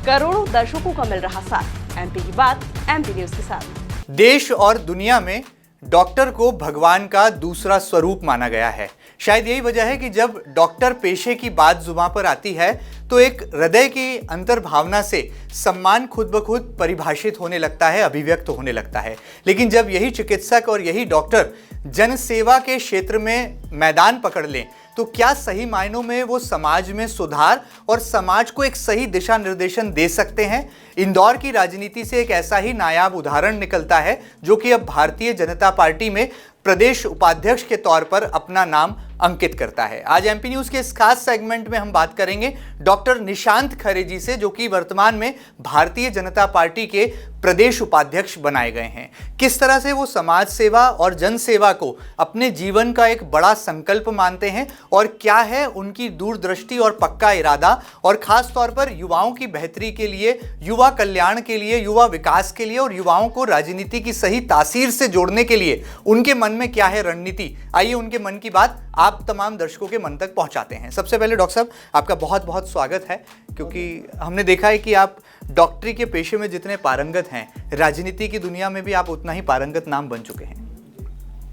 करोड़ों दर्शकों का मिल रहा साथ। एमपी की बात एमपी न्यूज के साथ। देश और दुनिया में डॉक्टर को भगवान का दूसरा स्वरूप माना गया है। शायद यही वजह है कि जब डॉक्टर पेशे की बात जुबां पर आती है तो एक हृदय की अंतर्भावना से सम्मान खुद ब खुद परिभाषित होने लगता है, अभिव्यक्त होने लगता है। लेकिन जब यही चिकित्सक और यही डॉक्टर जनसेवा के क्षेत्र में मैदान पकड़ लें तो क्या सही मायनों में वो समाज में सुधार और समाज को एक सही दिशा निर्देशन दे सकते हैं? इंदौर की राजनीति से एक ऐसा ही नायाब उदाहरण निकलता है जो कि अब भारतीय जनता पार्टी में प्रदेश उपाध्यक्ष के तौर पर अपना नाम अंकित करता है। आज एमपी न्यूज के इस खास सेगमेंट में हम बात करेंगे डॉक्टर निशांत खरे जी से, जो कि वर्तमान में भारतीय जनता पार्टी के प्रदेश उपाध्यक्ष बनाए गए हैं। किस तरह से वो समाज सेवा और जन सेवा को अपने जीवन का एक बड़ा संकल्प मानते हैं और क्या है उनकी दूरदृष्टि और पक्का इरादा, और खास तौर पर युवाओं की बेहतरी के लिए, युवा कल्याण के लिए, युवा विकास के लिए और युवाओं को राजनीति की सही तासीर से जोड़ने के लिए उनके मन में क्या है रणनीति। आइए उनके मन की बात आप तमाम दर्शकों के मन तक पहुंचाते हैं। सबसे पहले डॉक्टर साहब, आपका बहुत बहुत स्वागत है, क्योंकि हमने देखा है कि आप डॉक्टरी के पेशे में जितने पारंगत हैं, राजनीति की दुनिया में भी आप उतना ही पारंगत नाम बन चुके हैं।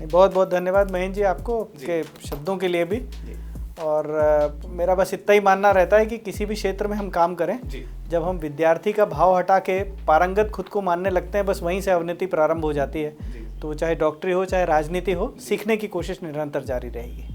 बहुत बहुत धन्यवाद महेंद्र जी आपको के शब्दों के लिए भी। और मेरा बस इतना ही मानना रहता है कि किसी भी क्षेत्र में हम काम करें, जब हम विद्यार्थी का भाव हटा के पारंगत खुद को मानने लगते हैं, बस वहीं से अवनति प्रारंभ हो जाती है। तो चाहे डॉक्टरी हो चाहे राजनीति हो, सीखने की कोशिश निरंतर जारी रहेगी।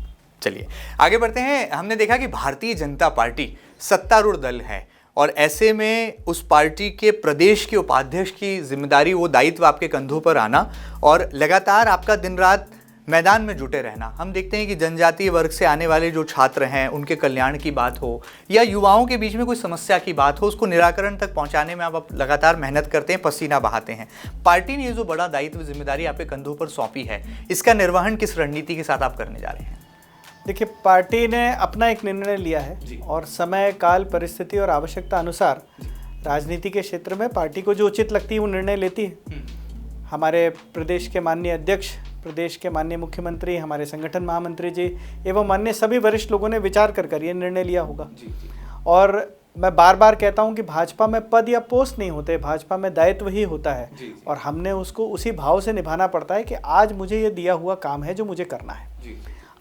चलिए आगे बढ़ते हैं। हमने देखा कि भारतीय जनता पार्टी सत्तारूढ़ दल है और ऐसे में उस पार्टी के प्रदेश के उपाध्यक्ष की जिम्मेदारी, वो दायित्व आपके कंधों पर आना और लगातार आपका दिन रात मैदान में जुटे रहना। हम देखते हैं कि जनजातीय वर्ग से आने वाले जो छात्र हैं, उनके कल्याण की बात हो या युवाओं के बीच में कोई समस्या की बात हो, उसको निराकरण तक पहुंचाने में आप लगातार मेहनत करते हैं, पसीना बहाते हैं। पार्टी ने ये जो बड़ा दायित्व, जिम्मेदारी आपके कंधों पर सौंपी है, इसका निर्वहन किस रणनीति के साथ आप करने जा रहे हैं? देखिए, पार्टी ने अपना एक निर्णय लिया है और समय, काल, परिस्थिति और आवश्यकता अनुसार राजनीति के क्षेत्र में पार्टी को जो उचित लगती है वो निर्णय लेती है। हमारे प्रदेश के माननीय अध्यक्ष, प्रदेश के माननीय मुख्यमंत्री, हमारे संगठन महामंत्री जी एवं अन्य सभी वरिष्ठ लोगों ने विचार कर ये निर्णय लिया होगा। और मैं बार बार कहता हूं कि भाजपा में पद या पोस्ट नहीं होते, भाजपा में दायित्व ही होता है। और हमने उसको उसी भाव से निभाना पड़ता है कि आज मुझे ये दिया हुआ काम है जो मुझे करना है।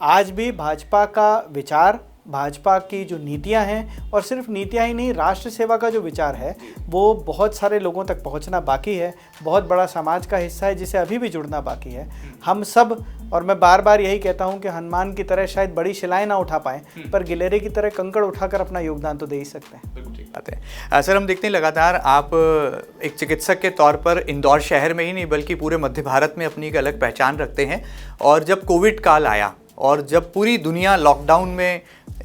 आज भी भाजपा का विचार, भाजपा की जो नीतियां हैं, और सिर्फ नीतियां ही नहीं, राष्ट्र सेवा का जो विचार है वो बहुत सारे लोगों तक पहुंचना बाकी है। बहुत बड़ा समाज का हिस्सा है जिसे अभी भी जुड़ना बाकी है। हम सब, और मैं बार बार यही कहता हूं कि हनुमान की तरह शायद बड़ी शिलाएं ना उठा पाएं, पर गिलेरे की तरह कंकड़ उठाकर अपना योगदान तो दे ही सकते हैं। बिल्कुल ठीक बात है। सर, हम देखते हैं लगातार आप एक चिकित्सक के तौर पर इंदौर शहर में ही नहीं बल्कि पूरे मध्य भारत में अपनी एक अलग पहचान रखते हैं। और जब कोविड काल आया और जब पूरी दुनिया लॉकडाउन में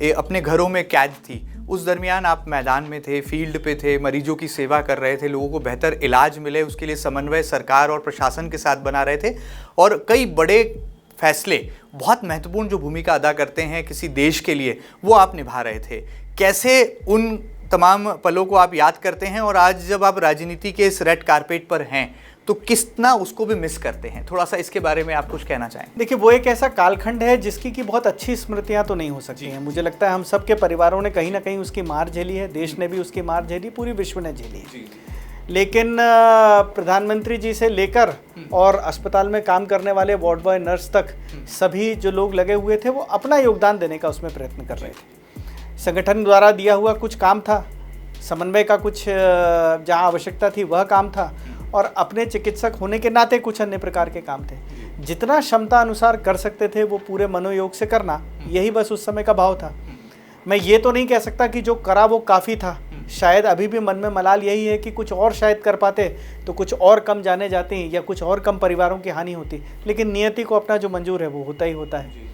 अपने घरों में कैद थी, उस दरमियान आप मैदान में थे, फील्ड पे थे, मरीजों की सेवा कर रहे थे, लोगों को बेहतर इलाज मिले उसके लिए समन्वय सरकार और प्रशासन के साथ बना रहे थे। और कई बड़े फैसले, बहुत महत्वपूर्ण जो भूमिका अदा करते हैं किसी देश के लिए, वो आप निभा रहे थे। कैसे उन तमाम पलों को आप याद करते हैं और आज जब आप राजनीति के इस रेड कारपेट पर हैं तो कितना उसको भी मिस करते हैं? थोड़ा सा इसके बारे में आप कुछ कहना चाहें। देखिए, वो एक ऐसा कालखंड है जिसकी कि बहुत अच्छी स्मृतियां तो नहीं हो सकती हैं। मुझे लगता है हम सब के परिवारों ने कहीं ना कहीं उसकी मार झेली है, देश ने भी उसकी मार झेली, पूरी विश्व ने झेली है। लेकिन प्रधानमंत्री जी से लेकर और अस्पताल में काम करने वाले वार्ड बॉय, नर्स तक सभी जो लोग लगे हुए थे वो अपना योगदान देने का उसमें प्रयत्न कर रहे थे। संगठन द्वारा दिया हुआ कुछ काम था, समन्वय का कुछ जहाँ आवश्यकता थी वह काम था, और अपने चिकित्सक होने के नाते कुछ अन्य प्रकार के काम थे। जितना क्षमता अनुसार कर सकते थे वो पूरे मनोयोग से करना, यही बस उस समय का भाव था। मैं ये तो नहीं कह सकता कि जो करा वो काफ़ी था। शायद अभी भी मन में मलाल यही है कि कुछ और शायद कर पाते तो कुछ और कम जाने जाती या कुछ और कम परिवारों की हानि होती। लेकिन नियति को अपना जो मंजूर है वो होता ही होता है।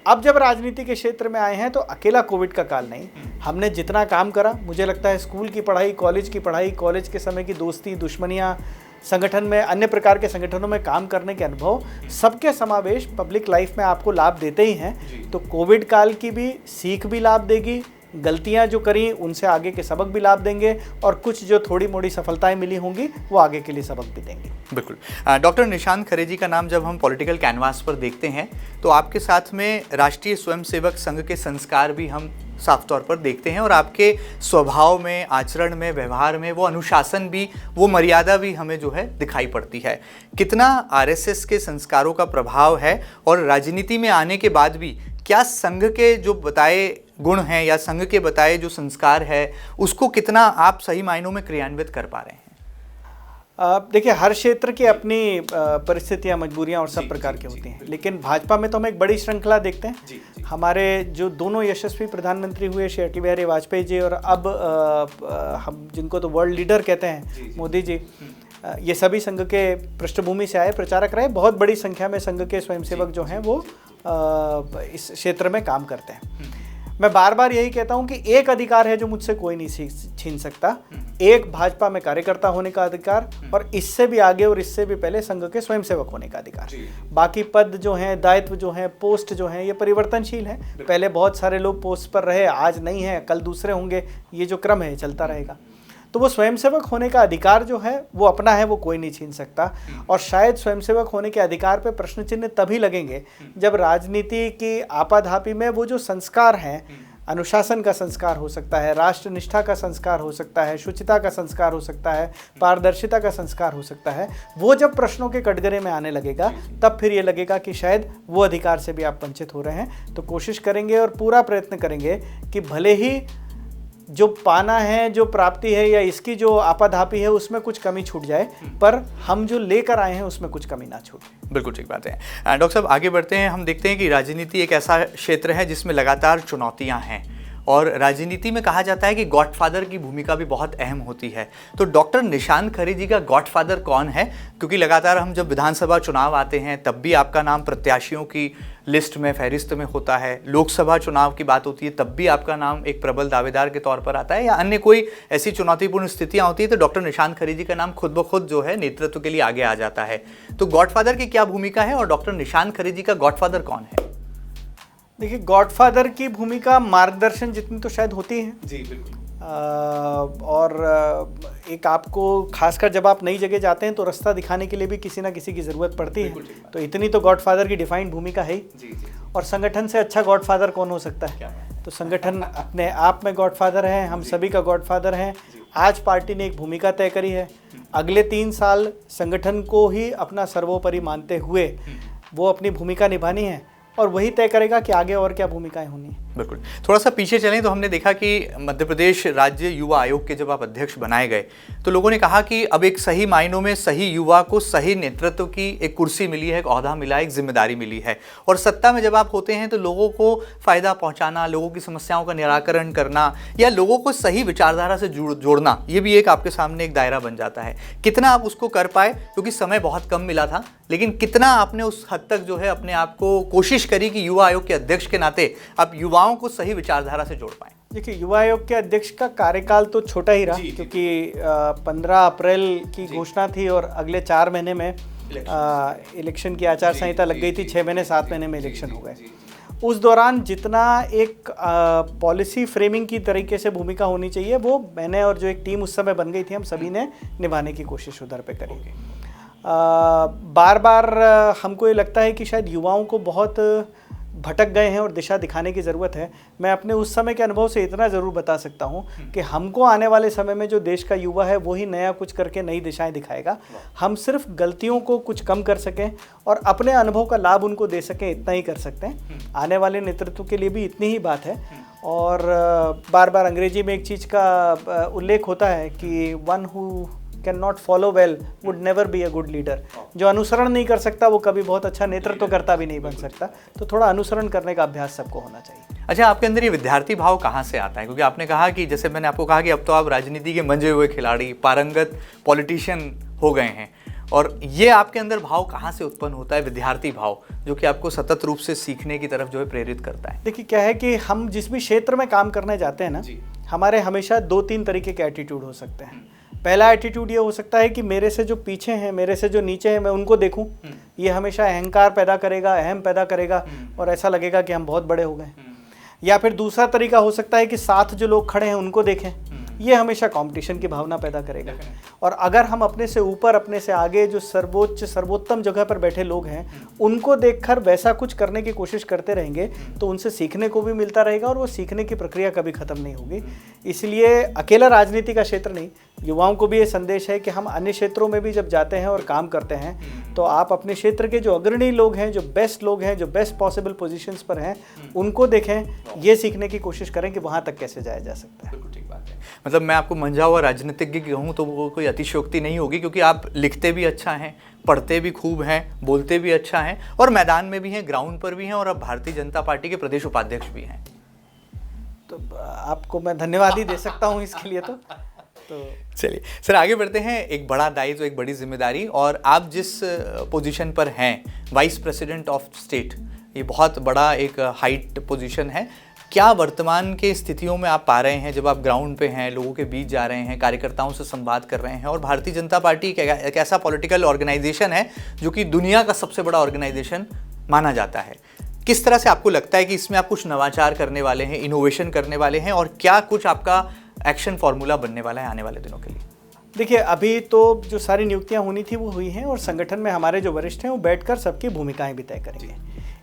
अब जब राजनीति के क्षेत्र में आए हैं तो अकेला कोविड का काल नहीं, हमने जितना काम करा, मुझे लगता है स्कूल की पढ़ाई, कॉलेज की पढ़ाई, कॉलेज के समय की दोस्ती, दुश्मनियाँ, संगठन में अन्य प्रकार के संगठनों में काम करने के अनुभव, सबके समावेश पब्लिक लाइफ में आपको लाभ देते ही हैं। तो कोविड काल की भी सीख भी लाभ देगी, गलतियां जो करी उनसे आगे के सबक भी लाभ देंगे, और कुछ जो थोड़ी मोड़ी सफलताएं मिली होंगी वो आगे के लिए सबक भी देंगे। बिल्कुल। डॉक्टर निशांत खरे जी का नाम जब हम पॉलिटिकल कैनवास पर देखते हैं तो आपके साथ में राष्ट्रीय स्वयंसेवक संघ के संस्कार भी हम साफ तौर पर देखते हैं और आपके स्वभाव में, आचरण में, व्यवहार में वो अनुशासन भी, वो मर्यादा भी हमें जो है दिखाई पड़ती है। कितना आरएसएस के संस्कारों का प्रभाव है और राजनीति में आने के बाद भी क्या संघ के जो बताए गुण हैं या संघ के बताए जो संस्कार है उसको कितना आप सही मायनों में क्रियान्वित कर पा रहे हैं? देखिए, हर क्षेत्र की अपनी परिस्थितियां, मजबूरियां और सब प्रकार की होती हैं, लेकिन भाजपा में तो हम एक बड़ी श्रृंखला देखते हैं। हमारे जो दोनों यशस्वी प्रधानमंत्री हुए, श्री अटल बिहारी वाजपेयी जी, और अब हम जिनको तो वर्ल्ड लीडर कहते हैं, मोदी जी, ये सभी संघ के पृष्ठभूमि से आए प्रचारक रहे। बहुत बड़ी संख्या में संघ के स्वयंसेवक जो हैं वो इस क्षेत्र में काम करते हैं। मैं बार बार यही कहता हूं कि एक अधिकार है जो मुझसे कोई नहीं छीन सकता, एक भाजपा में कार्यकर्ता होने का अधिकार, और इससे भी आगे और इससे भी पहले संघ के स्वयंसेवक होने का अधिकार। बाकी पद जो हैं, दायित्व जो हैं, पोस्ट जो हैं, ये परिवर्तनशील हैं। पहले बहुत सारे लोग पोस्ट पर रहे, आज नहीं है, कल दूसरे होंगे, ये जो क्रम है चलता रहेगा। तो वो स्वयंसेवक होने का अधिकार जो है वो अपना है, वो कोई नहीं छीन सकता। और शायद स्वयंसेवक होने के अधिकार पे प्रश्न चिन्ह तभी लगेंगे जब राजनीति की आपाधापी में वो जो संस्कार हैं, अनुशासन का संस्कार हो सकता है, राष्ट्रनिष्ठा का संस्कार हो सकता है, शुचिता का संस्कार हो सकता है, पारदर्शिता का संस्कार हो सकता है, वो जब प्रश्नों के कटघरे में आने लगेगा तब फिर ये लगेगा कि शायद वो अधिकार से भी आप वंचित हो रहे हैं। तो कोशिश करेंगे और पूरा प्रयत्न करेंगे कि भले ही जो पाना है, जो प्राप्ति है, या इसकी जो आपाधापी है उसमें कुछ कमी छूट जाए, पर हम जो लेकर आए हैं उसमें कुछ कमी ना छूटे। बिल्कुल ठीक बात है। डॉक्टर साहब, आगे बढ़ते हैं। हम देखते हैं कि राजनीति एक ऐसा क्षेत्र है जिसमें लगातार चुनौतियां हैं और राजनीति में कहा जाता है कि गॉडफादर की भूमिका भी बहुत अहम होती है। तो डॉक्टर निशांत खरे जी का गॉडफादर कौन है? क्योंकि लगातार हम जब विधानसभा चुनाव आते हैं तब भी आपका नाम प्रत्याशियों की लिस्ट में, फहरिस्त में होता है। लोकसभा चुनाव की बात होती है तब भी आपका नाम एक प्रबल दावेदार के तौर पर आता है, या अन्य कोई ऐसी चुनौतीपूर्ण स्थितियां होती है तो डॉक्टर निशांत खरे जी का नाम खुद ब खुद जो है नेतृत्व के लिए आगे आ जाता है। तो गॉडफादर की क्या भूमिका है और डॉक्टर निशांत खरे जी का गॉडफादर कौन है? देखिए, गॉडफादर की भूमिका मार्गदर्शन जितनी तो शायद होती है जी, बिल्कुल। और एक आपको, खासकर जब आप नई जगह जाते हैं तो रास्ता दिखाने के लिए भी किसी ना किसी की ज़रूरत पड़ती है। तो इतनी तो गॉडफादर की डिफाइंड भूमिका है ही। और संगठन से अच्छा गॉडफादर कौन हो सकता है? तो संगठन अपने आप में गॉडफादर है, हम सभी का गॉडफादर है। आज पार्टी ने एक भूमिका तय करी है, अगले 3 साल संगठन को ही अपना सर्वोपरि मानते हुए वो अपनी भूमिका निभानी है, और वही तय करेगा कि आगे और क्या भूमिकाएं होनी है। बिल्कुल। थोड़ा सा पीछे चलें तो हमने देखा कि मध्य प्रदेश राज्य युवा आयोग के जब आप अध्यक्ष बनाए गए तो लोगों ने कहा कि अब एक सही मायनों में सही युवा को सही नेतृत्व की एक कुर्सी मिली है, एक ओहदा मिला है, एक जिम्मेदारी मिली है। और सत्ता में जब आप होते हैं तो लोगों को फ़ायदा पहुँचाना, लोगों की समस्याओं का निराकरण करना या लोगों को सही विचारधारा से जोड़ना, ये भी एक आपके सामने एक दायरा बन जाता है। कितना आप उसको कर पाए, क्योंकि समय बहुत कम मिला था, लेकिन कितना आपने उस हद तक जो है अपने आप को कोशिश करी कि युवा आयोग के अध्यक्ष के नाते आप युवाओं को सही विचारधारा से जोड़ पाएं? देखिए, युवा आयोग के अध्यक्ष का कार्यकाल तो छोटा ही रहा, क्योंकि 15 अप्रैल की घोषणा थी और अगले 4 महीने में इलेक्शन की आचार संहिता लग गई थी। 6 महीने 7 महीने में इलेक्शन हो गए। उस दौरान जितना एक पॉलिसी फ्रेमिंग की तरीके से भूमिका होनी चाहिए वो मैंने और जो एक टीम उस समय बन गई थी हम सभी ने निभाने की कोशिश उधर पे करी। बार बार हमको ये लगता है कि शायद युवाओं को बहुत भटक गए हैं और दिशा दिखाने की ज़रूरत है। मैं अपने उस समय के अनुभव से इतना ज़रूर बता सकता हूँ कि हमको आने वाले समय में जो देश का युवा है वही नया कुछ करके नई दिशाएं दिखाएगा। हम सिर्फ गलतियों को कुछ कम कर सकें और अपने अनुभव का लाभ उनको दे सकें, इतना ही कर सकते हैं। आने वाले नेतृत्व के लिए भी इतनी ही बात है। और बार बार अंग्रेजी में एक चीज़ का उल्लेख होता है कि one who can not follow well would never be a good leader. जो अनुसरण नहीं कर सकता वो कभी बहुत अच्छा नेतृत्व करता भी नहीं बन सकता। तो थोड़ा अनुसरण करने का अभ्यास सबको होना चाहिए। अच्छा, आपके अंदर ये विद्यार्थी भाव कहाँ से आता है? क्योंकि आपने कहा कि जैसे मैंने आपको कहा कि अब तो आप राजनीति के मंजे हुए खिलाड़ी, पारंगत पॉलिटिशियन हो गए हैं, और ये आपके अंदर भाव कहाँ से उत्पन्न होता है, विद्यार्थी भाव, जो कि आपको सतत रूप से सीखने की तरफ जो है प्रेरित करता है? देखिए, क्या है कि हम जिस भी क्षेत्र में काम करने जाते हैं ना, हमारे हमेशा 2-3 तरीके के एटीट्यूड हो सकते हैं। पहला एटीट्यूड ये हो सकता है कि मेरे से जो पीछे हैं, मेरे से जो नीचे हैं, मैं उनको देखूं। ये हमेशा अहंकार पैदा करेगा, अहम पैदा करेगा और ऐसा लगेगा कि हम बहुत बड़े हो गए। या फिर दूसरा तरीका हो सकता है कि साथ जो लोग खड़े हैं उनको देखें ये हमेशा कंपटीशन की भावना पैदा करेगा। और अगर हम अपने से ऊपर, अपने से आगे जो सर्वोत्तम जगह पर बैठे लोग हैं उनको देखकर वैसा कुछ करने की कोशिश करते रहेंगे तो उनसे सीखने को भी मिलता रहेगा और वो सीखने की प्रक्रिया कभी खत्म नहीं होगी। इसलिए अकेला राजनीति का क्षेत्र नहीं, युवाओं को भी ये संदेश है कि हम अन्य क्षेत्रों में भी जब जाते हैं और काम करते हैं तो आप अपने क्षेत्र के जो अग्रणी लोग हैं, जो बेस्ट लोग हैं, जो बेस्ट पॉसिबल पोजीशंस पर हैं, उनको देखें, ये सीखने की कोशिश करें कि वहाँ तक कैसे जाया जा सकता है। बिल्कुल ठीक बात है। मतलब मैं आपको मंझा हुआ राजनीतिज्ञ कहूँ तो वो कोई अतिशयोक्ति नहीं होगी, क्योंकि आप लिखते भी अच्छा हैं, पढ़ते भी खूब हैं, बोलते भी अच्छा हैं और मैदान में भी हैं, ग्राउंड पर भी हैं और अब भारतीय जनता पार्टी के प्रदेश उपाध्यक्ष भी हैं। तो आपको मैं धन्यवाद ही दे सकता हूँ इसके लिए। तो चलिए सर, आगे बढ़ते हैं। एक बड़ा दायित्व, एक बड़ी जिम्मेदारी, और आप जिस पोजीशन पर हैं, वाइस प्रेसिडेंट ऑफ स्टेट, ये बहुत बड़ा एक हाइट पोजीशन है। क्या वर्तमान के स्थितियों में आप पा रहे हैं, जब आप ग्राउंड पे हैं, लोगों के बीच जा रहे हैं, कार्यकर्ताओं से संवाद कर रहे हैं, और भारतीय जनता पार्टी एक ऐसा पॉलिटिकल ऑर्गेनाइजेशन है जो कि दुनिया का सबसे बड़ा ऑर्गेनाइजेशन माना जाता है, किस तरह से आपको लगता है कि इसमें आप कुछ नवाचार करने वाले हैं, इनोवेशन करने वाले हैं, और क्या कुछ आपका एक्शन फार्मूला बनने वाला है आने वाले दिनों के लिए? देखिए, अभी तो जो सारी नियुक्तियां होनी थी वो हुई हैं और संगठन में हमारे जो वरिष्ठ हैं वो बैठकर सबकी भूमिकाएं भी तय करेंगे।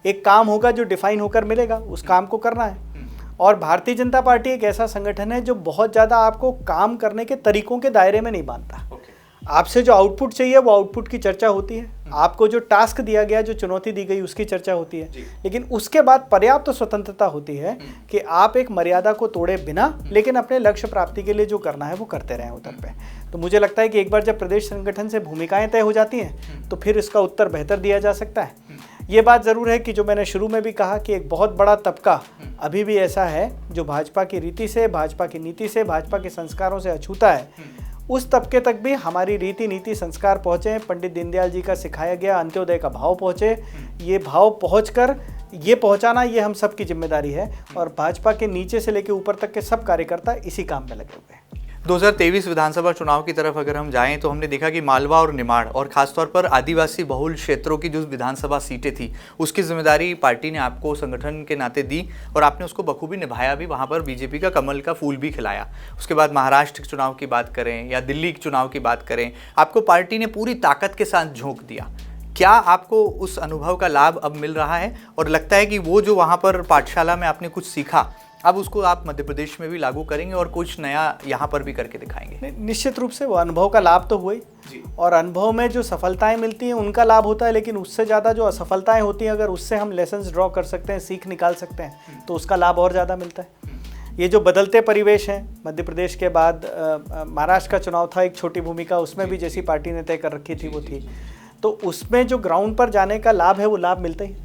एक काम होगा जो डिफाइन होकर मिलेगा, उस काम को करना है। और भारतीय जनता पार्टी एक ऐसा संगठन है जो बहुत ज़्यादा आपको काम करने के तरीकों के दायरे में नहीं बांधता। आपसे जो आउटपुट चाहिए वो आउटपुट की चर्चा होती है, आपको जो टास्क दिया गया, जो चुनौती दी गई, उसकी चर्चा होती है, लेकिन उसके बाद पर्याप्त स्वतंत्रता होती है कि आप एक मर्यादा को तोड़े बिना लेकिन अपने लक्ष्य प्राप्ति के लिए जो करना है वो करते रहें उधर पे। तो मुझे लगता है कि एक बार जब प्रदेश संगठन से भूमिकाएं तय हो जाती हैं तो फिर इसका उत्तर बेहतर दिया जा सकता है। ये बात ज़रूर है कि जो मैंने शुरू में भी कहा कि एक बहुत बड़ा तबका अभी भी ऐसा है जो भाजपा की रीति से, भाजपा की नीति से, भाजपा के संस्कारों से अछूता है। उस तबके तक भी हमारी रीति नीति संस्कार पहुँचे, पंडित दीनदयाल जी का सिखाया गया अंत्योदय का भाव पहुँचे। ये भाव पहुँचकर ये पहुँचाना, ये हम सब की जिम्मेदारी है और भाजपा के नीचे से लेकर ऊपर तक के सब कार्यकर्ता इसी काम में लगे हुए हैं। 2023 विधानसभा चुनाव की तरफ अगर हम जाएं तो हमने देखा कि मालवा और निमाड़ और ख़ासतौर पर आदिवासी बहुल क्षेत्रों की जो विधानसभा सीटें थी उसकी जिम्मेदारी पार्टी ने आपको संगठन के नाते दी और आपने उसको बखूबी निभाया भी। वहाँ पर बीजेपी का कमल का फूल भी खिलाया। उसके बाद महाराष्ट्र के चुनाव की बात करें या दिल्ली के चुनाव की बात करें, आपको पार्टी ने पूरी ताकत के साथ झोंक दिया। क्या आपको उस अनुभव का लाभ अब मिल रहा है और लगता है कि वो जो वहाँ पर पाठशाला में आपने कुछ सीखा अब उसको आप मध्य प्रदेश में भी लागू करेंगे और कुछ नया यहाँ पर भी करके दिखाएंगे? निश्चित रूप से वो अनुभव का लाभ तो हुआ ही, और अनुभव में जो सफलताएं मिलती हैं उनका लाभ होता है, लेकिन उससे ज़्यादा जो असफलताएं होती हैं अगर उससे हम लेसन्स ड्रॉ कर सकते हैं, सीख निकाल सकते हैं तो उसका लाभ और ज़्यादा मिलता है। ये जो बदलते परिवेश हैं, मध्य प्रदेश के बाद महाराष्ट्र का चुनाव था, एक छोटी भूमिका उसमें भी जैसी पार्टी ने तय कर रखी थी वो थी, तो उसमें जो ग्राउंड पर जाने का लाभ है वो लाभ मिलता ही।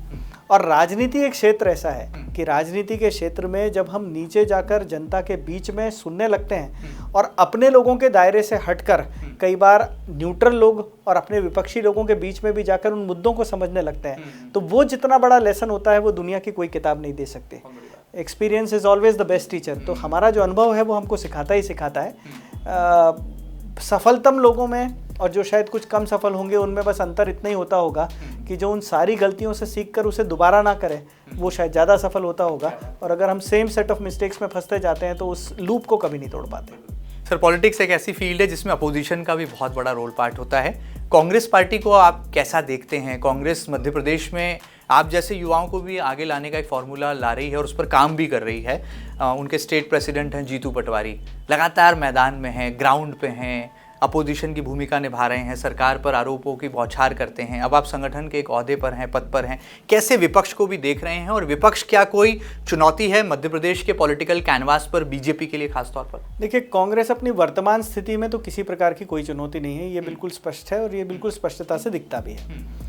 और राजनीति एक क्षेत्र ऐसा है कि राजनीति के क्षेत्र में जब हम नीचे जाकर जनता के बीच में सुनने लगते हैं और अपने लोगों के दायरे से हटकर कई बार न्यूट्रल लोग और अपने विपक्षी लोगों के बीच में भी जाकर उन मुद्दों को समझने लगते हैं, तो वो जितना बड़ा लेसन होता है वो दुनिया की कोई किताब नहीं दे सकती। Experience is always the best teacher. तो हमारा जो अनुभव है वो हमको सिखाता ही सिखाता है। सफलतम लोगों में और जो शायद कुछ कम सफल होंगे उनमें बस अंतर इतना ही होता होगा कि जो उन सारी गलतियों से सीखकर उसे दोबारा ना करें वो शायद ज़्यादा सफल होता होगा, और अगर हम सेम सेट ऑफ मिस्टेक्स में फंसते जाते हैं तो उस लूप को कभी नहीं तोड़ पाते। सर, पॉलिटिक्स एक ऐसी फील्ड है जिसमें अपोजिशन का भी बहुत बड़ा रोल पार्ट होता है। कांग्रेस पार्टी को आप कैसा देखते हैं? कांग्रेस मध्य प्रदेश में आप जैसे युवाओं को भी आगे लाने का एक फार्मूला ला रही है और उस पर काम भी कर रही है। उनके स्टेट प्रेसिडेंट हैं जीतू पटवारी, लगातार मैदान में हैं, ग्राउंड पे हैं, अपोजिशन की भूमिका निभा रहे हैं, सरकार पर आरोपों की बौछार करते हैं। अब आप संगठन के एक ओहदे पर हैं, पद पर हैं, कैसे विपक्ष को भी देख रहे हैं और विपक्ष क्या कोई चुनौती है मध्य प्रदेश के पॉलिटिकल कैनवास पर बीजेपी के लिए खासतौर पर? देखिए, कांग्रेस अपनी वर्तमान स्थिति में तो किसी प्रकार की कोई चुनौती नहीं है, ये बिल्कुल स्पष्ट है और ये बिल्कुल स्पष्टता से दिखता भी है।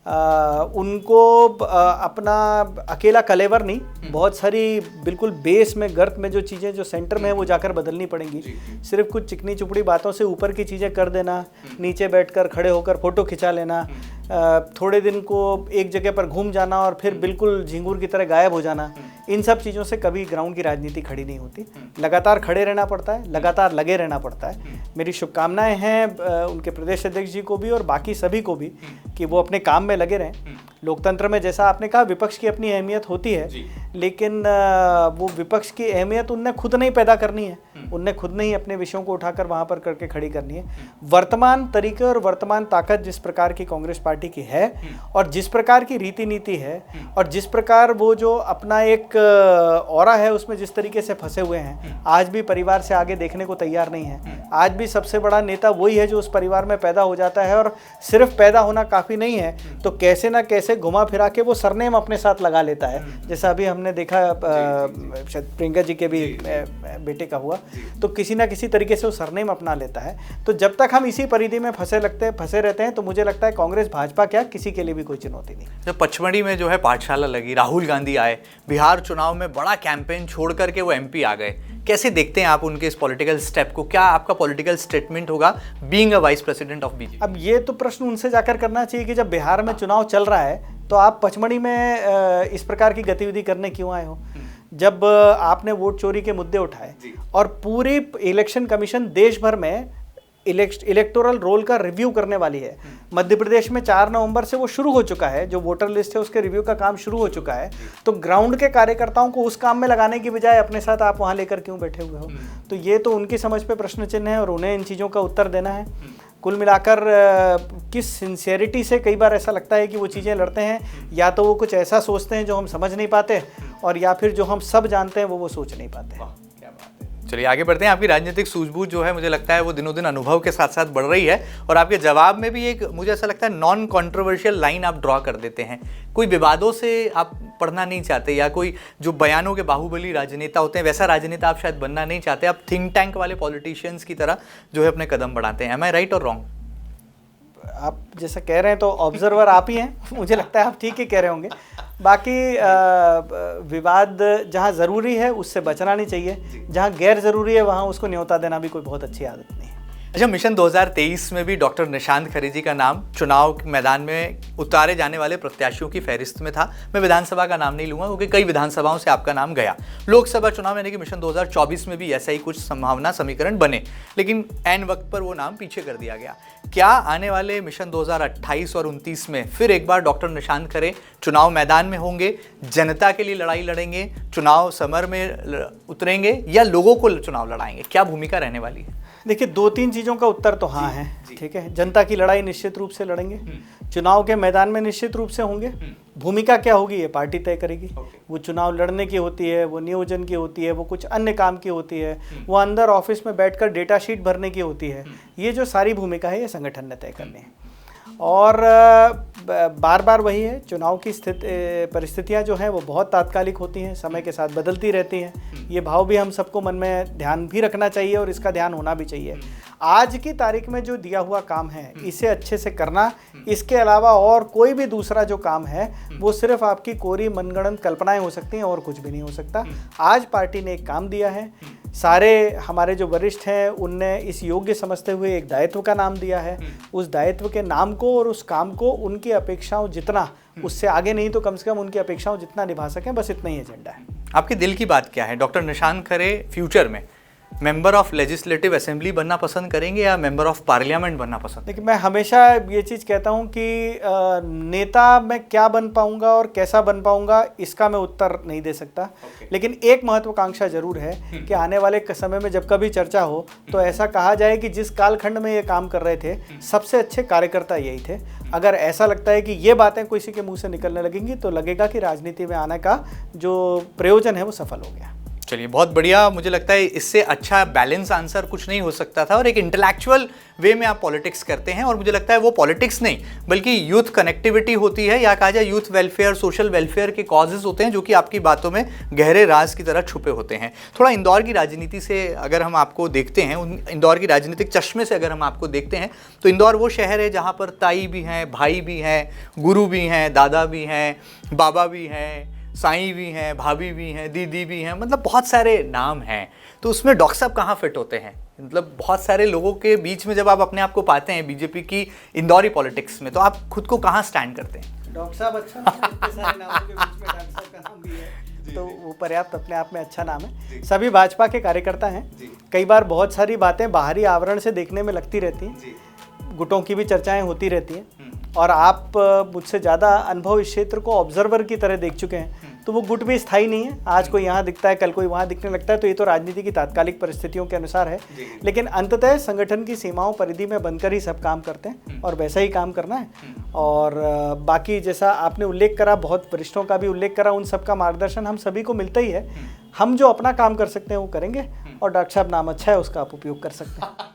उनको अपना अकेला कलेवर नहीं, बहुत सारी बिल्कुल बेस में गर्त में जो चीज़ें जो सेंटर में है वो जाकर बदलनी पड़ेंगी। सिर्फ कुछ चिकनी चुपड़ी बातों से ऊपर की चीज़ें कर देना, नीचे बैठकर खड़े होकर फोटो खिंचा लेना, थोड़े दिन को एक जगह पर घूम जाना और फिर बिल्कुल झिंगुर की तरह गायब हो जाना, इन सब चीज़ों से कभी ग्राउंड की राजनीति खड़ी नहीं होती। लगातार खड़े रहना पड़ता है, लगातार लगे रहना पड़ता है। मेरी शुभकामनाएं हैं उनके प्रदेश अध्यक्ष जी को भी और बाकी सभी को भी कि वो अपने काम में लगे रहें, लोकतंत्र में जैसा आपने कहा विपक्ष की अपनी अहमियत होती है, लेकिन वो विपक्ष की अहमियत उनने खुद नहीं पैदा करनी है, उनने खुद नहीं अपने विषयों को उठाकर वहाँ पर करके खड़ी करनी है। वर्तमान तरीके और वर्तमान ताकत जिस प्रकार की कांग्रेस पार्टी की है और जिस प्रकार की रीति नीति है और जिस प्रकार वो जो अपना एक ऑरा है उसमें जिस तरीके से फंसे हुए हैं, आज भी परिवार से आगे देखने को तैयार नहीं है। आज भी सबसे बड़ा नेता वही है जो उस परिवार में पैदा हो जाता है, और सिर्फ पैदा होना काफ़ी नहीं है तो कैसे ना कैसे घुमा फिरा के वो सरनेम अपने साथ लगा लेता है, जैसा अभी हमने देखा शायद प्रियंका जी के भी बेटे का हुआ, तो किसी ना किसी तरीके से वो सरनेम अपना लेता है। तो जब तक हम इसी परिधि में फंसे रहते हैं तो मुझे लगता है कांग्रेस भाजपा क्या किसी के लिए भी कोई चुनौती नहीं। जब पचमढ़ी में जो है पाठशाला लगी, राहुल गांधी आए, बिहार चुनाव में बड़ा कैंपेन छोड़ करके वो एमपी आ गए, कैसे देखते हैं आप उनके इस पॉलिटिकल स्टेप को? क्या आपका पॉलिटिकल स्टेटमेंट होगा being a vice president of BJP? अब ये तो प्रश्न उनसे जाकर करना चाहिए कि जब बिहार में चुनाव चल रहा है तो आप पचमढ़ी में इस प्रकार की गतिविधि करने क्यों आए हो? जब आपने वोट चोरी के मुद्दे उठाए और पूरी इलेक्शन कमीशन देश भर में इलेक्टोरल रोल का रिव्यू करने वाली है। मध्य प्रदेश में 4 नवंबर से वो शुरू हो चुका है, जो वोटर लिस्ट है उसके रिव्यू का काम शुरू हो चुका है। तो ग्राउंड के कार्यकर्ताओं को उस काम में लगाने की बजाय अपने साथ आप वहाँ लेकर क्यों बैठे हुए हो? तो ये तो उनकी समझ पे प्रश्न चिन्ह है और उन्हें इन चीज़ों का उत्तर देना है। कुल मिलाकर किस सिंसियरिटी से कई बार ऐसा लगता है कि वो चीज़ें लड़ते हैं, या तो वो कुछ ऐसा सोचते हैं जो हम समझ नहीं पाते, और या फिर जो हम सब जानते हैं वो सोच नहीं पाते। चलिए आगे बढ़ते हैं। आपकी राजनीतिक सूझबूझ जो है मुझे लगता है वो दिनों दिन अनुभव के साथ साथ बढ़ रही है, और आपके जवाब में भी एक मुझे ऐसा लगता है नॉन कॉन्ट्रोवर्शियल लाइन आप ड्रॉ कर देते हैं। कोई विवादों से आप पढ़ना नहीं चाहते, या कोई जो बयानों के बाहुबली राजनेता होते हैं वैसा राजनेता आप शायद बनना नहीं चाहते। आप थिंक टैंक वाले पॉलिटिशियंस की तरह जो है अपने कदम बढ़ाते हैं। एम आई राइट और रॉन्ग? आप जैसा कह रहे हैं तो ऑब्जर्वर आप ही हैं, मुझे लगता है आप ठीक ही कह रहे होंगे। बाकी विवाद जहाँ ज़रूरी है उससे बचना नहीं चाहिए, जहाँ गैर ज़रूरी है वहाँ उसको न्योता देना भी कोई बहुत अच्छी आदत नहीं है। अच्छा, मिशन 2023 में भी डॉक्टर निशांत खरे जी का नाम चुनाव मैदान में उतारे जाने वाले प्रत्याशियों की फहरिस्त में था। मैं विधानसभा का नाम नहीं लूंगा क्योंकि कई विधानसभाओं से आपका नाम गया। लोकसभा चुनाव यानी कि मिशन 2024 में भी ऐसा ही कुछ संभावना समीकरण बने, लेकिन ऐन वक्त पर वो नाम पीछे कर दिया गया। क्या आने वाले मिशन 2028 और 29 में फिर एक बार डॉक्टर निशांत खरे चुनाव मैदान में होंगे, जनता के लिए लड़ाई लड़ेंगे, चुनाव समर में उतरेंगे, या लोगों को चुनाव लड़ाएंगे? क्या भूमिका रहने वाली है? देखिए, 2-3 चीज़ों का उत्तर तो हाँ है, ठीक है। जनता की लड़ाई निश्चित रूप से लड़ेंगे, चुनाव के मैदान में निश्चित रूप से होंगे। भूमिका क्या होगी ये पार्टी तय करेगी। वो चुनाव लड़ने की होती है, वो नियोजन की होती है, वो कुछ अन्य काम की होती है, वो अंदर ऑफिस में बैठकर डेटा शीट भरने की होती है। ये जो सारी भूमिका है ये संगठन ने तय करनी है। और बार बार वही है, चुनाव की परिस्थितियां जो हैं वो बहुत तात्कालिक होती हैं, समय के साथ बदलती रहती हैं। ये भाव भी हम सबको मन में ध्यान भी रखना चाहिए और इसका ध्यान होना भी चाहिए। आज की तारीख में जो दिया हुआ काम है इसे अच्छे से करना, इसके अलावा और कोई भी दूसरा जो काम है वो सिर्फ आपकी कोरी मनगढ़ंत कल्पनाएं हो सकती हैं और कुछ भी नहीं हो सकता। आज पार्टी ने एक काम दिया है, सारे हमारे जो वरिष्ठ हैं उनने इस योग्य समझते हुए एक दायित्व का नाम दिया है। उस दायित्व के नाम को और उस काम को उनकी अपेक्षाओं जितना, उससे आगे नहीं तो कम से कम उनकी अपेक्षाओं जितना निभा सकें, बस इतना ही एजेंडा है। आपके दिल की बात क्या है? डॉक्टर निशांत खरे फ्यूचर में मेंबर ऑफ लेजिस्लेटिव असेंबली बनना पसंद करेंगे या मेंबर ऑफ पार्लियामेंट बनना पसंद? देखिए, मैं हमेशा ये चीज़ कहता हूँ कि नेता मैं क्या बन पाऊँगा और कैसा बन पाऊँगा इसका मैं उत्तर नहीं दे सकता। लेकिन एक महत्वाकांक्षा जरूर है कि आने वाले समय में जब कभी चर्चा हो तो ऐसा कहा जाए कि जिस कालखंड में ये काम कर रहे थे सबसे अच्छे कार्यकर्ता यही थे। अगर ऐसा लगता है कि ये बातें किसी के मुँह से निकलने लगेंगी तो लगेगा कि राजनीति में आने का जो प्रयोजन है वो सफल हो गया। चलिए, बहुत बढ़िया। मुझे लगता है इससे अच्छा बैलेंस आंसर कुछ नहीं हो सकता था, और एक इंटेलेक्चुअल वे में आप पॉलिटिक्स करते हैं, और मुझे लगता है वो पॉलिटिक्स नहीं बल्कि यूथ कनेक्टिविटी होती है, या कहा जाए यूथ वेलफेयर, सोशल वेलफेयर के कॉजेज होते हैं जो कि आपकी बातों में गहरे राज की तरह छुपे होते हैं। थोड़ा इंदौर की राजनीति से अगर हम आपको देखते हैं, इंदौर की राजनीतिक चश्मे से अगर हम आपको देखते हैं, तो इंदौर वो शहर है जहाँ पर ताई भी हैं, भाई भी हैं, गुरु भी हैं, दादा भी हैं, बाबा भी हैं, साईं भी हैं, भाभी भी हैं, दीदी भी हैं, मतलब बहुत सारे नाम हैं। तो उसमें डॉक्टर साहब कहाँ फिट होते हैं? मतलब बहुत सारे लोगों के बीच में जब आप अपने आप को पाते हैं बीजेपी की इंदौरी पॉलिटिक्स में, तो आप खुद को कहाँ स्टैंड करते हैं? डॉक्टर साहब अच्छा नाम है, इतने सारे नामों के बीच में डॉक्टर साहब का नाम भी है, तो वो पर्याप्त अपने आप में अच्छा नाम है। सभी भाजपा के कार्यकर्ता हैं। कई बार बहुत सारी बातें बाहरी आवरण से देखने में लगती रहती हैं, गुटों की भी चर्चाएं होती रहती हैं, और आप मुझसे ज़्यादा अनुभव इस क्षेत्र को ऑब्जर्वर की तरह देख चुके हैं, तो वो गुट भी स्थायी नहीं है। आज कोई यहाँ दिखता है, कल कोई वहाँ दिखने लगता है, तो ये तो राजनीति की तात्कालिक परिस्थितियों के अनुसार है। लेकिन अंततः संगठन की सीमाओं परिधि में बनकर ही सब काम करते हैं और वैसा ही काम करना है। और बाकी जैसा आपने उल्लेख करा, बहुत वरिष्ठों का भी उल्लेख करा, उन सबका मार्गदर्शन हम सभी को मिलता ही है। हम जो अपना काम कर सकते हैं वो करेंगे, और डॉक्टर साहब नाम अच्छा है, उसका आप उपयोग कर सकते हैं।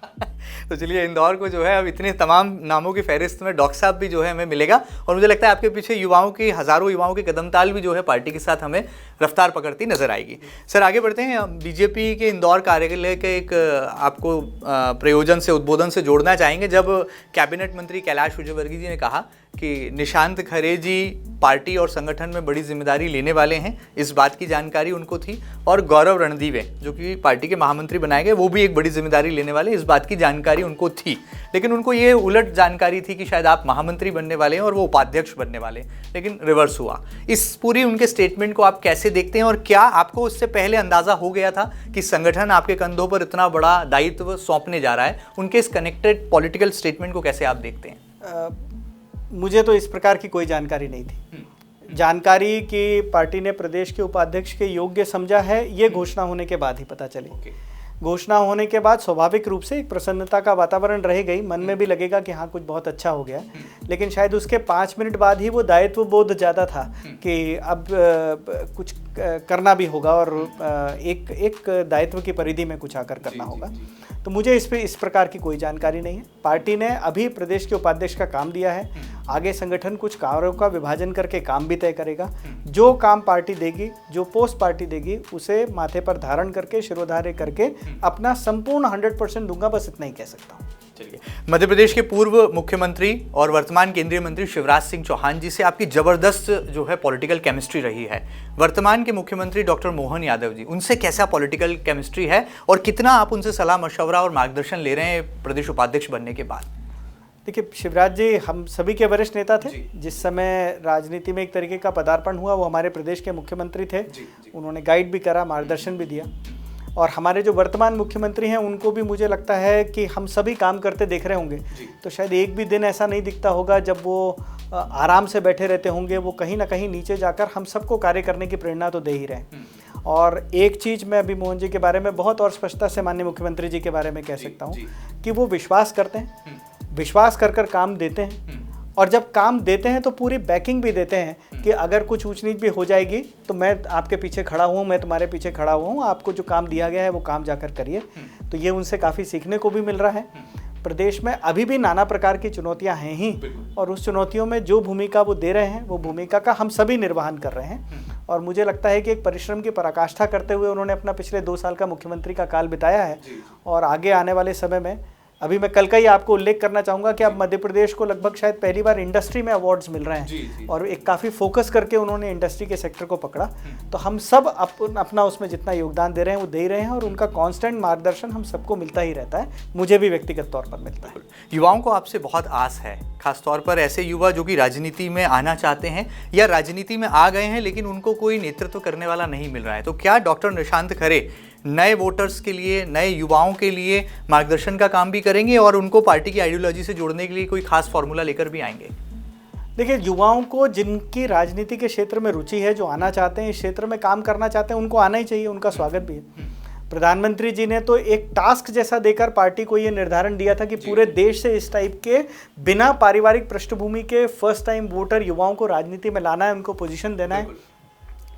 तो चलिए, इंदौर को जो है अब इतने तमाम नामों की फहरिस्त में डॉक्टर साहब भी जो है हमें मिलेगा, और मुझे लगता है आपके पीछे युवाओं की, हज़ारों युवाओं की कदमताल भी जो है पार्टी के साथ हमें रफ्तार पकड़ती नजर आएगी। सर आगे बढ़ते हैं। बीजेपी के इंदौर कार्यालय के एक आपको प्रयोजन से, उद्बोधन से जोड़ना चाहेंगे, जब कैबिनेट मंत्री कैलाश विजयवर्गीय जी ने कहा कि निशांत खरे जी पार्टी और संगठन में बड़ी जिम्मेदारी लेने वाले हैं, इस बात की जानकारी उनको थी, और गौरव रणदीवे जो कि पार्टी के महामंत्री बनाए गए, वो भी एक बड़ी जिम्मेदारी लेने वाले, इस बात की जानकारी उनको थी। लेकिन उनको ये उलट जानकारी थी कि शायद आप महामंत्री बनने वाले हैं और वो उपाध्यक्ष बनने वाले हैं, लेकिन रिवर्स हुआ। इस पूरी उनके स्टेटमेंट को आप कैसे देखते हैं, और क्या आपको उससे पहले अंदाजा हो गया था कि संगठन आपके कंधों पर इतना बड़ा दायित्व सौंपने जा रहा है? उनके इस कनेक्टेड पॉलिटिकल स्टेटमेंट को कैसे आप देखते हैं? मुझे तो इस प्रकार की कोई जानकारी नहीं थी। जानकारी कि पार्टी ने प्रदेश के उपाध्यक्ष के योग्य समझा है, ये घोषणा होने के बाद ही पता चली। घोषणा होने के बाद स्वाभाविक रूप से एक प्रसन्नता का वातावरण रह गई, मन में भी लगेगा कि हाँ कुछ बहुत अच्छा हो गया। लेकिन शायद उसके 5 मिनट बाद ही वो दायित्व बोध ज़्यादा था कि अब कुछ करना भी होगा, और एक दायित्व की परिधि में कुछ आकर करना होगा। तो मुझे इस प्रकार की कोई जानकारी नहीं है। पार्टी ने अभी प्रदेश के उपाध्यक्ष का काम दिया है, आगे संगठन कुछ कार्यों का विभाजन करके काम भी तय करेगा। जो काम पार्टी देगी, जो पोस्ट पार्टी देगी, उसे माथे पर धारण करके, शिरोधार्य करके अपना संपूर्ण 100% दूंगा, बस इतना ही कह सकता हूँ। चलिए, मध्य प्रदेश के पूर्व मुख्यमंत्री और वर्तमान केंद्रीय मंत्री शिवराज सिंह चौहान जी से आपकी जबरदस्त जो है पॉलिटिकल केमिस्ट्री रही है। वर्तमान के मुख्यमंत्री डॉक्टर मोहन यादव जी, उनसे कैसा पॉलिटिकल केमिस्ट्री है, और कितना आप उनसे सलाह मशवरा और मार्गदर्शन ले रहे हैं प्रदेश उपाध्यक्ष बनने के बाद? देखिए, शिवराज जी हम सभी के वरिष्ठ नेता थे। जिस समय राजनीति में एक तरीके का पदार्पण हुआ, वो हमारे प्रदेश के मुख्यमंत्री थे। उन्होंने गाइड भी करा, मार्गदर्शन भी दिया। और हमारे जो वर्तमान मुख्यमंत्री हैं, उनको भी मुझे लगता है कि हम सभी काम करते देख रहे होंगे, तो शायद एक भी दिन ऐसा नहीं दिखता होगा जब वो आराम से बैठे रहते होंगे। वो कहीं ना कहीं नीचे जाकर हम सबको कार्य करने की प्रेरणा तो दे ही रहे हैं। और एक चीज़ मैं अभी मोहन जी के बारे में बहुत और स्पष्टता से माननीय मुख्यमंत्री जी के बारे में कह सकता हूँ कि वो विश्वास करते हैं, विश्वास कर कर काम देते हैं, और जब काम देते हैं तो पूरी बैकिंग भी देते हैं कि अगर कुछ ऊंच नीच भी हो जाएगी तो मैं आपके पीछे खड़ा हूँ, मैं तुम्हारे पीछे खड़ा हुआ हूँ, आपको जो काम दिया गया है वो काम जाकर करिए। तो ये उनसे काफ़ी सीखने को भी मिल रहा है। प्रदेश में अभी भी नाना प्रकार की चुनौतियां हैं ही, और उस चुनौतियों में जो भूमिका वो दे रहे हैं, वो भूमिका का हम सभी निर्वहन कर रहे हैं। और मुझे लगता है कि एक परिश्रम की पराकाष्ठा करते हुए उन्होंने अपना पिछले 2 साल का मुख्यमंत्री का काल बिताया है। और आगे आने वाले समय में, अभी मैं कल का ही आपको उल्लेख करना चाहूँगा कि अब मध्य प्रदेश को लगभग शायद पहली बार इंडस्ट्री में अवार्ड्स मिल रहे हैं, और एक काफ़ी फोकस करके उन्होंने इंडस्ट्री के सेक्टर को पकड़ा। तो हम सब अपना उसमें जितना योगदान दे रहे हैं वो दे रहे हैं, और उनका कांस्टेंट मार्गदर्शन हम सबको मिलता ही रहता है, मुझे भी व्यक्तिगत तौर पर मिलता है। युवाओं को आपसे बहुत आस है, खासतौर पर ऐसे युवा जो कि राजनीति में आना चाहते हैं या राजनीति में आ गए हैं लेकिन उनको कोई नेतृत्व करने वाला नहीं मिल रहा है। तो क्या डॉक्टर निशांत खरे नए वोटर्स के लिए, नए युवाओं के लिए मार्गदर्शन का काम भी करेंगे, और उनको पार्टी की आइडियोलॉजी से जोड़ने के लिए कोई खास फॉर्मूला लेकर भी आएंगे? देखिए, युवाओं को जिनकी राजनीति के क्षेत्र में रुचि है, जो आना चाहते हैं, इस क्षेत्र में काम करना चाहते हैं, उनको आना ही चाहिए, उनका स्वागत भी है। प्रधानमंत्री जी ने तो एक टास्क जैसा देकर पार्टी को ये निर्धारण दिया था कि पूरे देश से इस टाइप के बिना पारिवारिक पृष्ठभूमि के फर्स्ट टाइम वोटर युवाओं को राजनीति में लाना है, उनको पोजीशन देना है।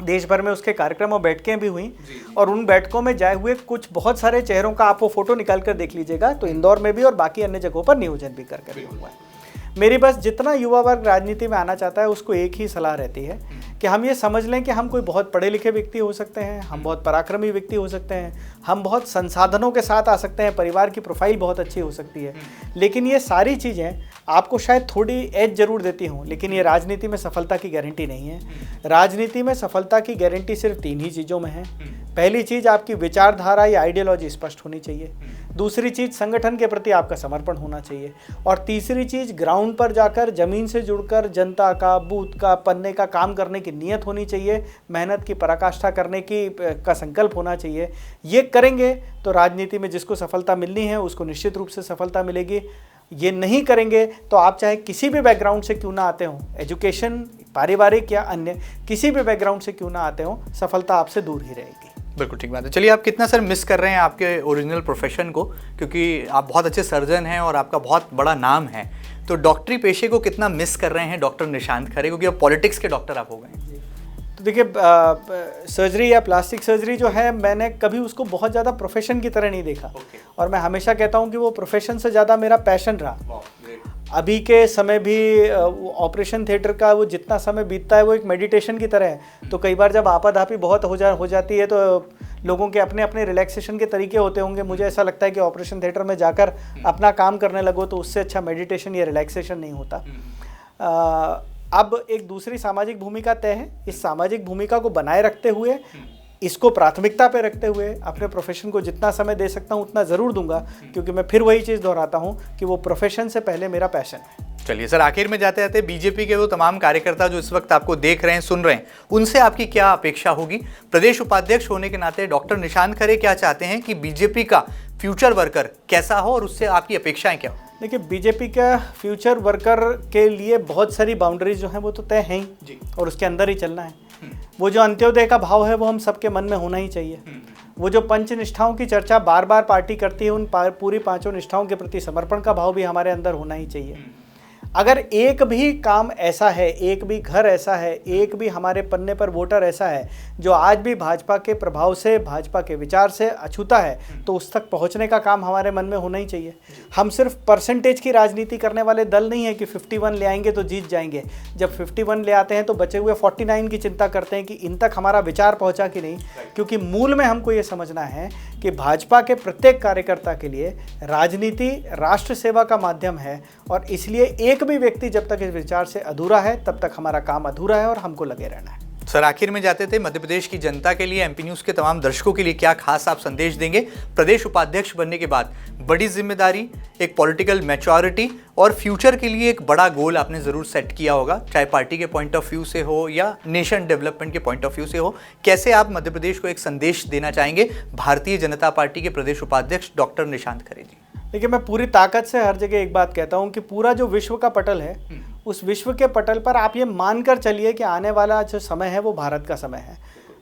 देश भर में उसके कार्यक्रम और बैठकें भी हुई, और उन बैठकों में जाए हुए कुछ बहुत सारे चेहरों का आप वो फोटो निकाल कर देख लीजिएगा, तो इंदौर में भी और बाकी अन्य जगहों पर नियोजन भी कर हुआ है। मेरी बस जितना युवा वर्ग राजनीति में आना चाहता है उसको एक ही सलाह रहती है कि हम ये समझ लें कि हम कोई बहुत पढ़े लिखे व्यक्ति हो सकते हैं, हम बहुत पराक्रमी व्यक्ति हो सकते हैं, हम बहुत संसाधनों के साथ आ सकते हैं, परिवार की प्रोफाइल बहुत अच्छी हो सकती है, लेकिन ये सारी चीज़ें आपको शायद थोड़ी एज जरूर देती हूँ, लेकिन ये राजनीति में सफलता की गारंटी नहीं है। राजनीति में सफलता की गारंटी सिर्फ 3 ही चीज़ों में है। पहली चीज़, आपकी विचारधारा या आइडियोलॉजी स्पष्ट होनी चाहिए। दूसरी चीज़, संगठन के प्रति आपका समर्पण होना चाहिए। और तीसरी चीज़, ग्राउंड पर जाकर ज़मीन से जुड़कर जनता का, बूथ का, पन्ने का काम करने की नीयत होनी चाहिए, मेहनत की पराकाष्ठा करने का संकल्प होना चाहिए। ये करेंगे तो राजनीति में जिसको सफलता मिलनी है उसको निश्चित रूप से सफलता मिलेगी। ये नहीं करेंगे तो आप चाहे किसी भी बैकग्राउंड से क्यों ना आते हो, एजुकेशन, पारिवारिक या अन्य किसी भी बैकग्राउंड से क्यों ना आते हो, सफलता आपसे दूर ही रहेगी। बिल्कुल ठीक बात है। चलिए, आप कितना सर मिस कर रहे हैं आपके ओरिजिनल प्रोफेशन को, क्योंकि आप बहुत अच्छे सर्जन हैं और आपका बहुत बड़ा नाम है, तो डॉक्टरी पेशे को कितना मिस कर रहे हैं डॉक्टर निशांत खरे, क्योंकि अब पॉलिटिक्स के डॉक्टर आप हो गए हैं? तो देखिए, सर्जरी या प्लास्टिक सर्जरी जो है, मैंने कभी उसको बहुत ज़्यादा प्रोफेशन की तरह नहीं देखा। और मैं हमेशा कहता हूँ कि वो प्रोफेशन से ज़्यादा मेरा पैशन रहा। अभी के समय भी ऑपरेशन थिएटर का वो जितना समय बीतता है वो एक मेडिटेशन की तरह है। तो कई बार जब आपाधापी बहुत हो जाती है तो लोगों के अपने अपने रिलैक्सेशन के तरीके होते होंगे। मुझे ऐसा लगता है कि ऑपरेशन थिएटर में जाकर अपना काम करने लगो तो उससे अच्छा मेडिटेशन या रिलैक्सेशन नहीं होता। अब एक दूसरी सामाजिक भूमिका तय है। इस सामाजिक भूमिका को बनाए रखते हुए, इसको प्राथमिकता पे रखते हुए अपने प्रोफेशन को जितना समय दे सकता हूँ उतना ज़रूर दूंगा, क्योंकि मैं फिर वही चीज़ दोहराता हूँ कि वो प्रोफेशन से पहले मेरा पैशन है। चलिए सर, आखिर में जाते जाते बीजेपी के वो तमाम कार्यकर्ता जो इस वक्त आपको देख रहे हैं, सुन रहे हैं, उनसे आपकी क्या अपेक्षा होगी? प्रदेश उपाध्यक्ष होने के नाते डॉक्टर निशांत खरे क्या चाहते हैं कि बीजेपी का फ्यूचर वर्कर कैसा हो और उससे आपकी अपेक्षाएं क्या हो? देखिए, बीजेपी का फ्यूचर वर्कर के लिए बहुत सारी बाउंड्रीज जो हैं वो तो तय हैं ही, और उसके अंदर ही चलना है। वो जो अंत्योदय का भाव है वो हम सबके मन में होना ही चाहिए। वो जो पंच निष्ठाओं की चर्चा बार बार पार्टी करती है, उन पूरी पांचों निष्ठाओं के प्रति समर्पण का भाव भी हमारे अंदर होना ही चाहिए। अगर एक भी काम ऐसा है, एक भी घर ऐसा है, एक भी हमारे पन्ने पर वोटर ऐसा है जो आज भी भाजपा के प्रभाव से, भाजपा के विचार से अछूता है, तो उस तक पहुंचने का काम हमारे मन में होना ही चाहिए। हम सिर्फ परसेंटेज की राजनीति करने वाले दल नहीं है कि 51 ले आएंगे तो जीत जाएंगे। जब 51 ले आते हैं तो बचे हुए 49 की चिंता करते हैं कि इन तक हमारा विचार पहुंचा कि नहीं, क्योंकि मूल में हमको ये समझना है कि भाजपा के प्रत्येक कार्यकर्ता के लिए राजनीति राष्ट्र सेवा का माध्यम है, और इसलिए एक भी व्यक्ति जब तक इस विचार से अधूरा है तब तक हमारा काम अधूरा है और हमको लगे रहना है। सर, आखिर में जाते थे मध्य प्रदेश की जनता के लिए, एमपी न्यूज़ के तमाम दर्शकों के लिए क्या खास आप संदेश देंगे? प्रदेश उपाध्यक्ष बनने के बाद बड़ी जिम्मेदारी, एक पॉलिटिकल मैच्योरिटी और फ्यूचर के लिए एक बड़ा गोल आपने ज़रूर सेट किया होगा, चाहे पार्टी के पॉइंट ऑफ व्यू से हो या नेशन डेवलपमेंट के पॉइंट ऑफ व्यू से हो। कैसे आप मध्य प्रदेश को एक संदेश देना चाहेंगे भारतीय जनता पार्टी के प्रदेश उपाध्यक्ष डॉक्टर निशांत खरे जी? देखिए, मैं पूरी ताकत से हर जगह एक बात कहता हूँ कि पूरा जो विश्व का पटल है, उस विश्व के पटल पर आप ये मानकर चलिए कि आने वाला जो समय है वो भारत का समय है।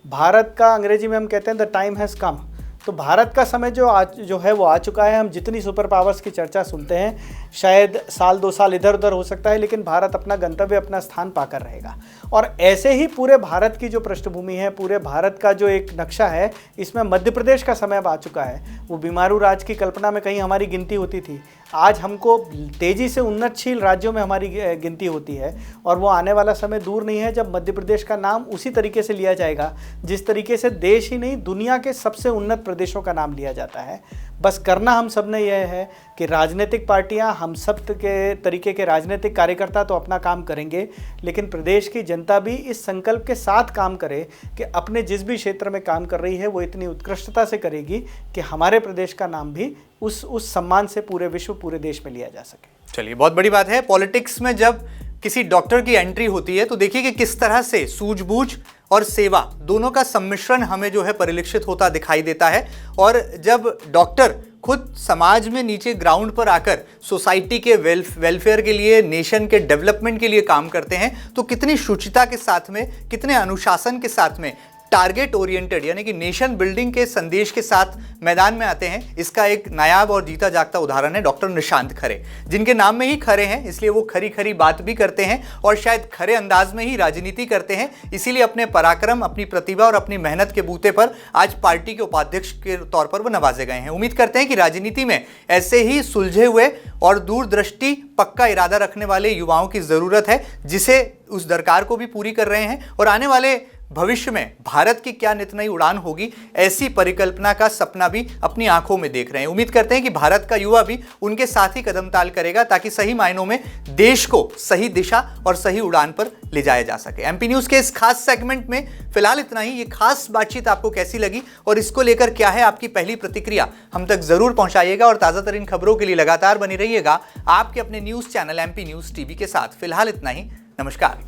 भारत का, अंग्रेजी में हम कहते हैं द टाइम हैज़ कम। तो भारत का समय जो है वो आ चुका है। हम जितनी सुपर पावर्स की चर्चा सुनते हैं, शायद साल 2 साल इधर उधर हो सकता है, लेकिन भारत अपना गंतव्य, अपना स्थान पाकर रहेगा। और ऐसे ही पूरे भारत की जो पृष्ठभूमि है, पूरे भारत का जो एक नक्शा है, इसमें मध्य प्रदेश का समय अब आ चुका है। वो बीमारू राज की कल्पना में कहीं हमारी गिनती होती थी, आज हमको तेज़ी से उन्नतशील राज्यों में हमारी गिनती होती है। और वो आने वाला समय दूर नहीं है जब मध्य प्रदेश का नाम उसी तरीके से लिया जाएगा जिस तरीके से देश ही नहीं, दुनिया के सबसे उन्नत प्रदेशों का नाम लिया जाता है। बस करना हम सब ने यह है कि राजनीतिक पार्टियां, हम सब के तरीके के राजनीतिक कार्यकर्ता तो अपना काम करेंगे, लेकिन प्रदेश की जनता भी इस संकल्प के साथ काम करे कि अपने जिस भी क्षेत्र में काम कर रही है वो इतनी उत्कृष्टता से करेगी कि हमारे प्रदेश का नाम भी उस सम्मान से पूरे विश्व, पूरे देश में लिया जा सके। चलिए, बहुत बड़ी बात है। पॉलिटिक्स में जब किसी डॉक्टर की एंट्री होती है तो देखिए कि किस तरह से सूझबूझ और सेवा दोनों का सम्मिश्रण हमें जो है परिलक्षित होता दिखाई देता है। और जब डॉक्टर खुद समाज में नीचे ग्राउंड पर आकर सोसाइटी के वेलफेयर के लिए, नेशन के डेवलपमेंट के लिए काम करते हैं, तो कितनी शुचिता के साथ में, कितने अनुशासन के साथ में, टारगेट ओरिएंटेड यानी कि नेशन बिल्डिंग के संदेश के साथ मैदान में आते हैं। इसका एक नायाब और जीता जागता उदाहरण है डॉक्टर निशांत खरे, जिनके नाम में ही खरे हैं, इसलिए वो खरी खरी बात भी करते हैं और शायद खरे अंदाज में ही राजनीति करते हैं। इसीलिए अपने पराक्रम, अपनी प्रतिभा और अपनी मेहनत के बूते पर आज पार्टी के उपाध्यक्ष के तौर पर वो नवाजे गए हैं। उम्मीद करते हैं कि राजनीति में ऐसे ही सुलझे हुए और दूरदृष्टि, पक्का इरादा रखने वाले युवाओं की ज़रूरत है, जिसे उस दरकार को भी पूरी कर रहे हैं। और आने वाले भविष्य में भारत की क्या नित नई उड़ान होगी, ऐसी परिकल्पना का सपना भी अपनी आंखों में देख रहे हैं। उम्मीद करते हैं कि भारत का युवा भी उनके साथ ही कदम ताल करेगा, ताकि सही मायनों में देश को सही दिशा और सही उड़ान पर ले जाया जा सके। एमपी न्यूज़ के इस खास सेगमेंट में फिलहाल इतना ही। ये खास बातचीत आपको कैसी लगी और इसको लेकर क्या है आपकी पहली प्रतिक्रिया, हम तक जरूर पहुंचाइएगा। और ताज़ा तरीन खबरों के लिए लगातार बनी रहिएगा आपके अपने news channel MP news TV के साथ। फिलहाल इतना ही, नमस्कार।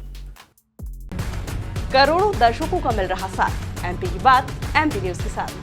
करोड़ों दर्शकों का मिल रहा साथ, एमपी की बात एमपी न्यूज के साथ।